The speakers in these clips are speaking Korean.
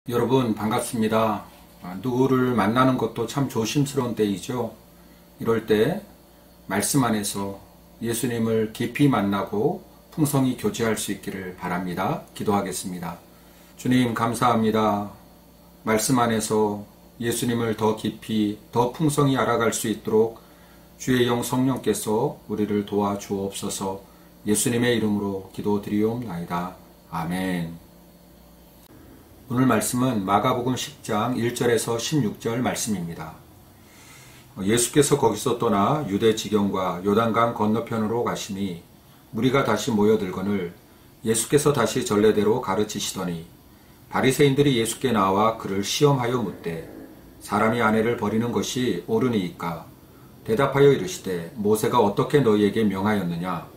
여러분 반갑습니다. 누구를 만나는 것도 참 조심스러운 때이죠. 이럴 때 말씀 안에서 예수님을 깊이 만나고 풍성히 교제할 수 있기를 바랍니다. 기도하겠습니다. 주님 감사합니다. 말씀 안에서 예수님을 더 깊이 더 풍성히 알아갈 수 있도록 주의 영 성령께서 우리를 도와주옵소서. 예수님의 이름으로 기도드리옵나이다. 아멘. 오늘 말씀은 마가복음 10장 1절에서 16절 말씀입니다. 예수께서 거기서 떠나 유대 지경과 요단강 건너편으로 가시니 무리가 다시 모여들거늘 예수께서 다시 전례대로 가르치시더니 바리새인들이 예수께 나와 그를 시험하여 묻되 사람이 아내를 버리는 것이 옳으니이까 대답하여 이르시되 모세가 어떻게 너희에게 명하였느냐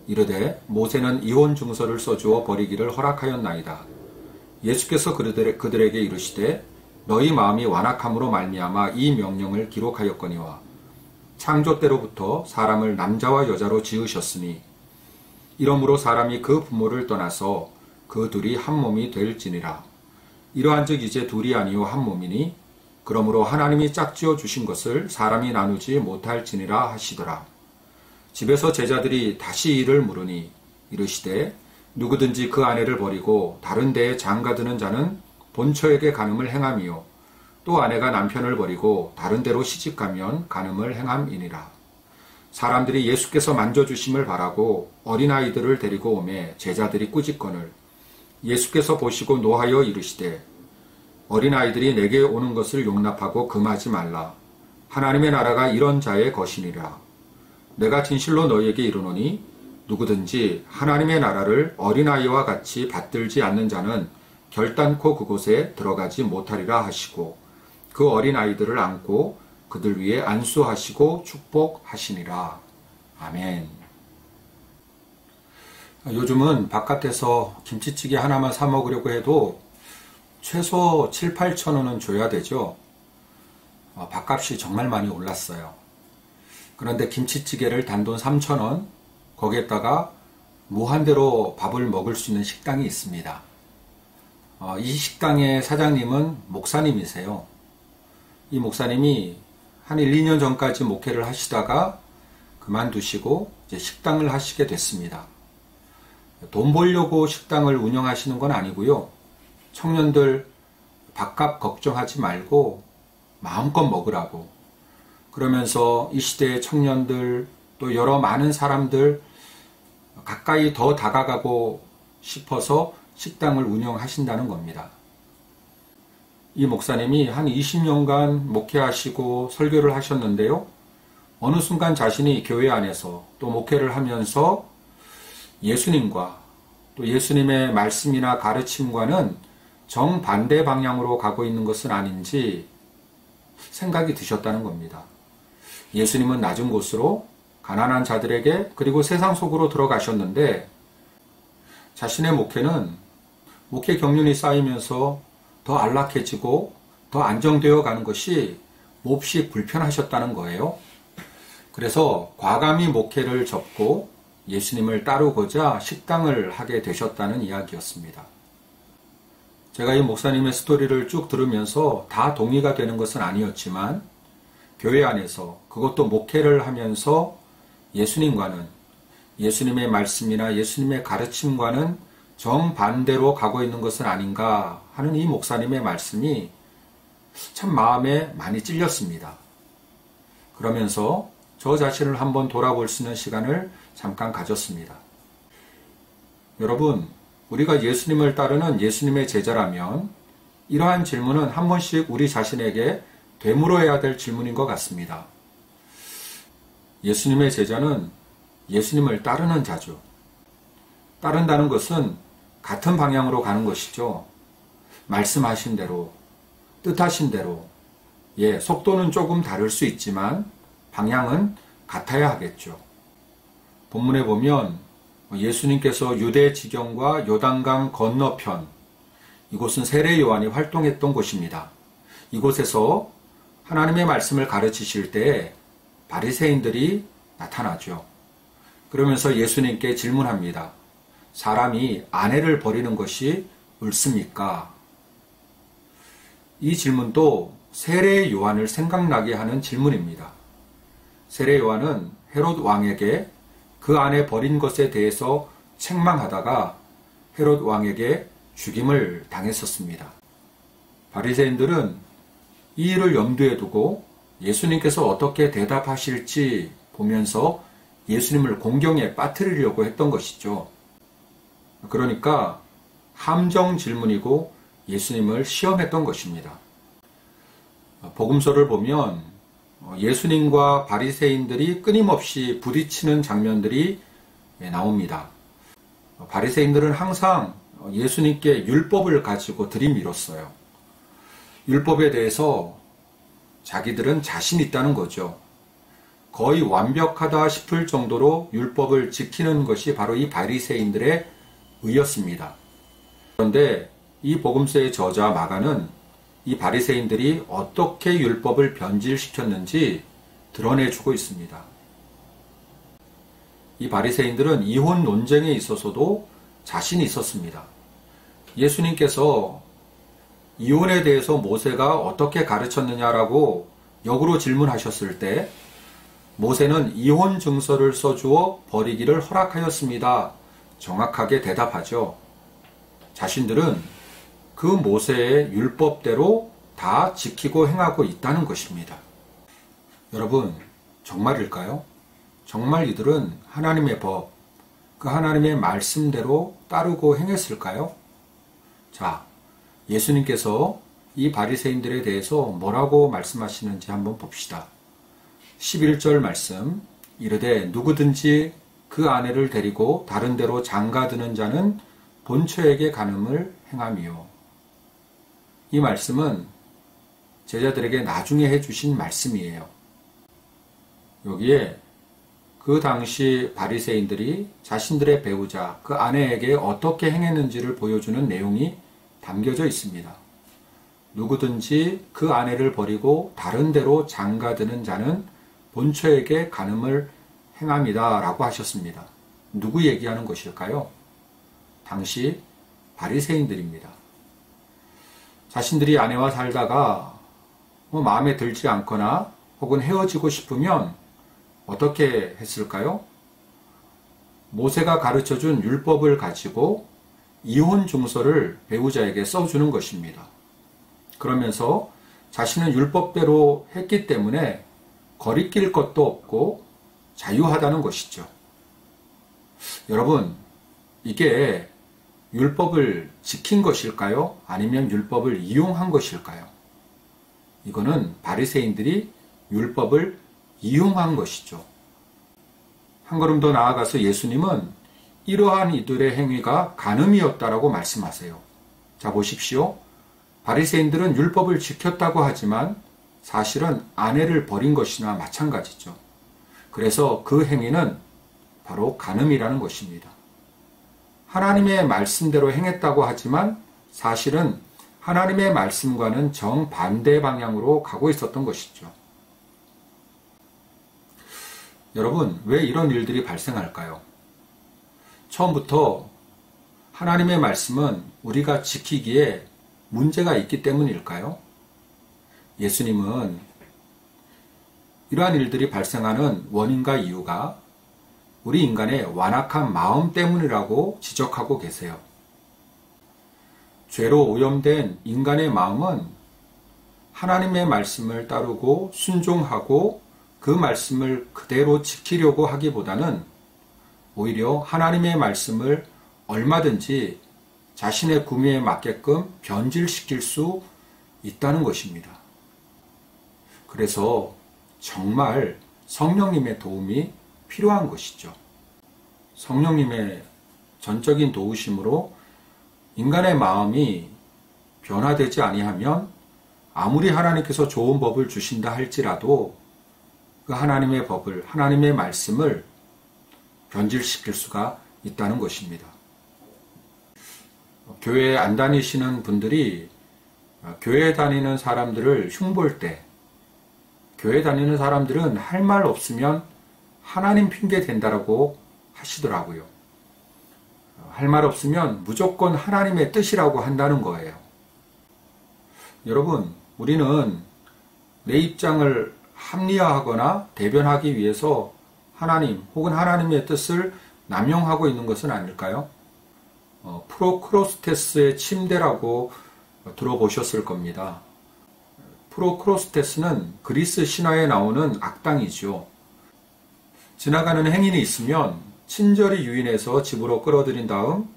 이르되 모세는 이혼 증서를 써주어 버리기를 허락하였나이다. 예수께서 그들에게 이르시되 너희 마음이 완악함으로 말미암아 이 명령을 기록하였거니와 창조 때로부터 사람을 남자와 여자로 지으셨으니 이러므로 사람이 그 부모를 떠나서 그 둘이 한 몸이 될지니라. 이러한즉 이제 둘이 아니요 한 몸이니 그러므로 하나님이 짝지어 주신 것을 사람이 나누지 못할지니라 하시더라. 집에서 제자들이 다시 이를 물으니 이르시되 누구든지 그 아내를 버리고 다른 데에 장가드는 자는 본처에게 간음을 행함이요 또 아내가 남편을 버리고 다른 데로 시집가면 간음을 행함이니라. 사람들이 예수께서 만져주심을 바라고 어린아이들을 데리고 오매 제자들이 꾸짖거늘 예수께서 보시고 노하여 이르시되 어린아이들이 내게 오는 것을 용납하고 금하지 말라. 하나님의 나라가 이런 자의 것이니라. 내가 진실로 너희에게 이르노니 누구든지 하나님의 나라를 어린아이와 같이 받들지 않는 자는 결단코 그곳에 들어가지 못하리라 하시고 그 어린아이들을 안고 그들 위에 안수하시고 축복하시니라. 아멘. 요즘은 바깥에서 김치찌개 하나만 사 먹으려고 해도 최소 7, 8천 원은 줘야 되죠. 밥값이 정말 많이 올랐어요. 그런데 김치찌개를 단돈 3천 원, 거기에다가 무한대로 밥을 먹을 수 있는 식당이 있습니다. 이 식당의 사장님은 목사님이세요. 이 목사님이 한 1, 2년 전까지 목회를 하시다가 그만두시고 이제 식당을 하시게 됐습니다. 돈 벌려고 식당을 운영하시는 건 아니고요. 청년들 밥값 걱정하지 말고 마음껏 먹으라고. 그러면서 이 시대의 청년들 또 여러 많은 사람들 가까이 더 다가가고 싶어서 식당을 운영하신다는 겁니다. 이 목사님이 한 20년간 목회하시고 설교를 하셨는데요. 어느 순간 자신이 교회 안에서 또 목회를 하면서 예수님과 또 예수님의 말씀이나 가르침과는 정반대 방향으로 가고 있는 것은 아닌지 생각이 드셨다는 겁니다. 예수님은 낮은 곳으로 가난한 자들에게 그리고 세상 속으로 들어가셨는데 자신의 목회는 목회 경륜이 쌓이면서 더 안락해지고 더 안정되어 가는 것이 몹시 불편하셨다는 거예요. 그래서 과감히 목회를 접고 예수님을 따르고자 식당을 하게 되셨다는 이야기였습니다. 제가 이 목사님의 스토리를 쭉 들으면서 다 동의가 되는 것은 아니었지만 교회 안에서 그것도 목회를 하면서 예수님과는 예수님의 말씀이나 예수님의 가르침과는 정반대로 가고 있는 것은 아닌가 하는 이 목사님의 말씀이 참 마음에 많이 찔렸습니다. 그러면서 저 자신을 한번 돌아볼 수 있는 시간을 잠깐 가졌습니다. 여러분, 우리가 예수님을 따르는 예수님의 제자라면 이러한 질문은 한 번씩 우리 자신에게 되물어야 될 질문인 것 같습니다. 예수님의 제자는 예수님을 따르는 자죠. 따른다는 것은 같은 방향으로 가는 것이죠. 말씀하신 대로, 뜻하신 대로, 속도는 조금 다를 수 있지만 방향은 같아야 하겠죠. 본문에 보면 예수님께서 유대 지경과 요단강 건너편, 이곳은 세례 요한이 활동했던 곳입니다. 이곳에서 하나님의 말씀을 가르치실 때 바리새인들이 나타나죠. 그러면서 예수님께 질문합니다. 사람이 아내를 버리는 것이 옳습니까? 이 질문도 세례 요한을 생각나게 하는 질문입니다. 세례 요한은 헤롯 왕에게 그 안에 버린 것에 대해서 책망하다가 헤롯 왕에게 죽임을 당했었습니다. 바리새인들은 이 일을 염두에 두고 예수님께서 어떻게 대답하실지 보면서 예수님을 공경에 빠뜨리려고 했던 것이죠. 그러니까 함정 질문이고 예수님을 시험했던 것입니다. 복음서를 보면 예수님과 바리새인들이 끊임없이 부딪히는 장면들이 나옵니다. 바리새인들은 항상 예수님께 율법을 가지고 들이밀었어요. 율법에 대해서 자기들은 자신 있다는 거죠. 거의 완벽하다 싶을 정도로 율법을 지키는 것이 바로 이 바리새인들의 의였습니다. 그런데 이 복음서의 저자 마가는 이 바리새인들이 어떻게 율법을 변질시켰는지 드러내주고 있습니다. 이 바리새인들은 이혼 논쟁에 있어서도 자신이 있었습니다. 예수님께서 이혼에 대해서 모세가 어떻게 가르쳤느냐라고 역으로 질문하셨을 때 모세는 이혼 증서를 써주어 버리기를 허락하였습니다. 정확하게 대답하죠. 자신들은 그 모세의 율법대로 다 지키고 행하고 있다는 것입니다. 여러분, 정말일까요? 정말 이들은 하나님의 법, 그 하나님의 말씀대로 따르고 행했을까요? 자, 예수님께서 이 바리새인들에 대해서 뭐라고 말씀하시는지 한번 봅시다. 11절 말씀, 이르되 누구든지 그 아내를 데리고 다른 데로 장가드는 자는 본처에게 간음을 행함이요. 이 말씀은 제자들에게 나중에 해주신 말씀이에요. 여기에 그 당시 바리새인들이 자신들의 배우자, 그 아내에게 어떻게 행했는지를 보여주는 내용이 담겨져 있습니다. 누구든지 그 아내를 버리고 다른 데로 장가드는 자는 본처에게 간음을 행함이다 라고 하셨습니다. 누구 얘기하는 것일까요? 당시 바리새인들입니다. 자신들이 아내와 살다가 마음에 들지 않거나 혹은 헤어지고 싶으면 어떻게 했을까요? 모세가 가르쳐준 율법을 가지고 이혼 증서를 배우자에게 써주는 것입니다. 그러면서 자신은 율법대로 했기 때문에 거리낄 것도 없고 자유하다는 것이죠. 여러분, 이게 율법을 지킨 것일까요? 아니면 율법을 이용한 것일까요? 이거는 바리새인들이 율법을 이용한 것이죠. 한 걸음 더 나아가서 예수님은 이러한 이들의 행위가 간음이었다라고 말씀하세요. 자, 보십시오. 바리새인들은 율법을 지켰다고 하지만 사실은 아내를 버린 것이나 마찬가지죠. 그래서 그 행위는 바로 간음이라는 것입니다. 하나님의 말씀대로 행했다고 하지만 사실은 하나님의 말씀과는 정반대 방향으로 가고 있었던 것이죠. 여러분, 왜 이런 일들이 발생할까요? 처음부터 하나님의 말씀은 우리가 지키기에 문제가 있기 때문일까요? 예수님은 이러한 일들이 발생하는 원인과 이유가 우리 인간의 완악한 마음 때문이라고 지적하고 계세요. 죄로 오염된 인간의 마음은 하나님의 말씀을 따르고 순종하고 그 말씀을 그대로 지키려고 하기보다는 오히려 하나님의 말씀을 얼마든지 자신의 구미에 맞게끔 변질시킬 수 있다는 것입니다. 그래서 정말 성령님의 도움이 필요한 것이죠. 성령님의 전적인 도우심으로 인간의 마음이 변화되지 아니하면 아무리 하나님께서 좋은 법을 주신다 할지라도 그 하나님의 법을, 하나님의 말씀을 변질시킬 수가 있다는 것입니다. 교회에 안 다니시는 분들이 교회 다니는 사람들을 흉볼 때 교회 다니는 사람들은 할 말 없으면 하나님 핑계 댄다라고 하시더라고요. 할 말 없으면 무조건 하나님의 뜻이라고 한다는 거예요. 여러분, 우리는 내 입장을 합리화하거나 대변하기 위해서 하나님 혹은 하나님의 뜻을 남용하고 있는 것은 아닐까요? 프로크로스테스의 침대라고 들어보셨을 겁니다. 프로크로스테스는 그리스 신화에 나오는 악당이죠. 지나가는 행인이 있으면 친절히 유인해서 집으로 끌어들인 다음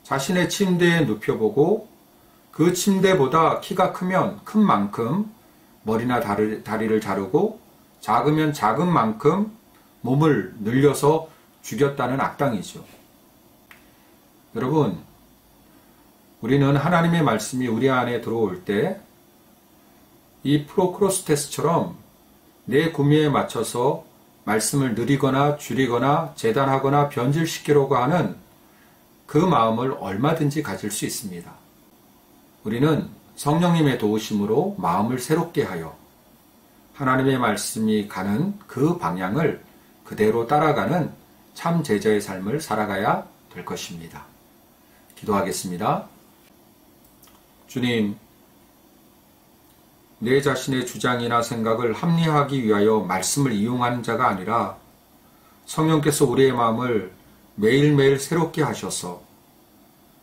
자신의 침대에 눕혀보고 그 침대보다 키가 크면 큰 만큼 머리나 다리를 자르고 작으면 작은 만큼 몸을 늘려서 죽였다는 악당이죠. 여러분, 우리는 하나님의 말씀이 우리 안에 들어올 때 이 프로크로스테스처럼 내 구미에 맞춰서 말씀을 느리거나 줄이거나 재단하거나 변질시키려고 하는 그 마음을 얼마든지 가질 수 있습니다. 우리는 성령님의 도우심으로 마음을 새롭게 하여 하나님의 말씀이 가는 그 방향을 그대로 따라가는 참 제자의 삶을 살아가야 될 것입니다. 기도하겠습니다. 주님, 내 자신의 주장이나 생각을 합리화하기 위하여 말씀을 이용하는 자가 아니라 성령께서 우리의 마음을 매일매일 새롭게 하셔서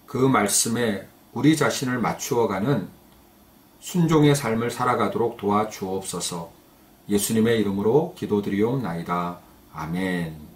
그 말씀에 우리 자신을 맞추어가는 순종의 삶을 살아가도록 도와주옵소서. 예수님의 이름으로 기도드리옵나이다. 아멘.